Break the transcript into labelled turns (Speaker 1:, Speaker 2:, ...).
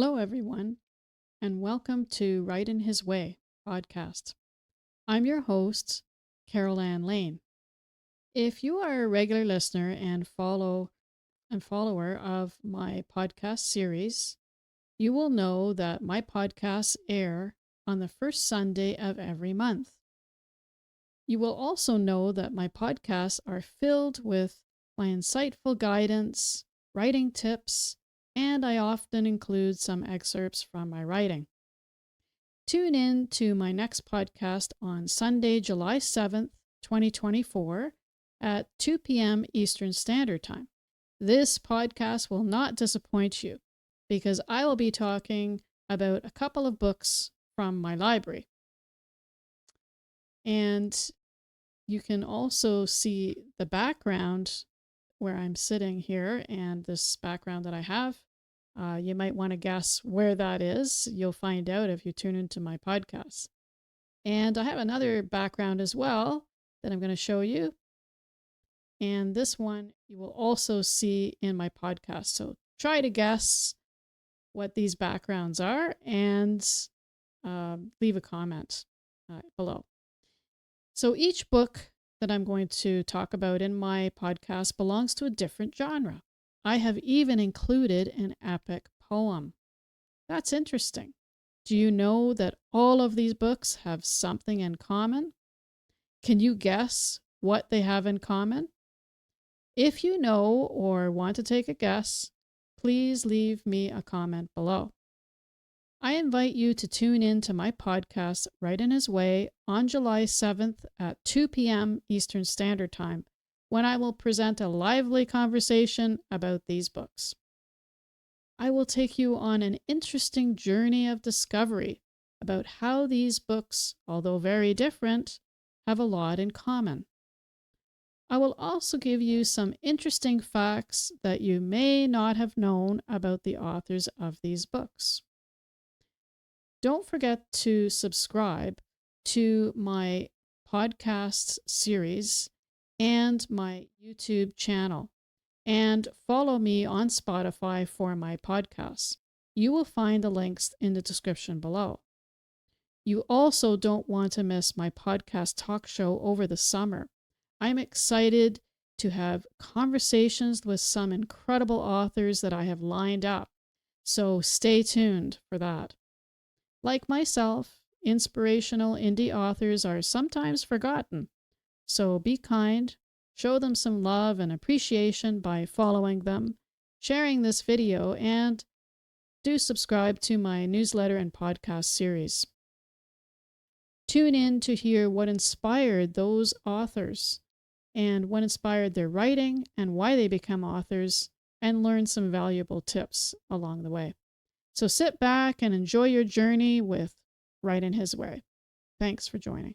Speaker 1: Hello, everyone, and welcome to Write in His Way podcast. I'm your host, Carol Ann Lane. If you are a regular listener and follower of my podcast series, you will know that my podcasts air on the first Sunday of every month. You will also know that my podcasts are filled with my insightful guidance, writing tips, and I often include some excerpts from my writing. Tune in to my next podcast on Sunday, July 7th, 2024 at 2 p.m. Eastern Standard Time. This podcast will not disappoint you because I will be talking about a couple of books from my library. And you can also see the background where I'm sitting here and this background that I have. You might want to guess where that is. You'll find out if you tune into my podcast. And I have another background as well that I'm going to show you. And this one you will also see in my podcast. So try to guess what these backgrounds are and leave a comment below. So each book that I'm going to talk about in my podcast belongs to a different genre. I have even included an epic poem. That's interesting. Do you know that all of these books have something in common? Can you guess what they have in common? If you know or want to take a guess, please leave me a comment below. I invite you to tune in to my podcast, Write in His Way, on July 7th at 2 p.m. Eastern Standard Time, when I will present a lively conversation about these books. I will take you on an interesting journey of discovery about how these books, although very different, have a lot in common. I will also give you some interesting facts that you may not have known about the authors of these books. Don't forget to subscribe to my podcast series and my YouTube channel, and follow me on Spotify for my podcasts. You will find the links in the description below. You also don't want to miss my podcast talk show over the summer. I'm excited to have conversations with some incredible authors that I have lined up, so stay tuned for that. Like myself, inspirational indie authors are sometimes forgotten, so be kind, show them some love and appreciation by following them, sharing this video, and do subscribe to my newsletter and podcast series. Tune in to hear what inspired those authors and what inspired their writing and why they become authors, and learn some valuable tips along the way. So sit back and enjoy your journey with Write in His Way. Thanks for joining.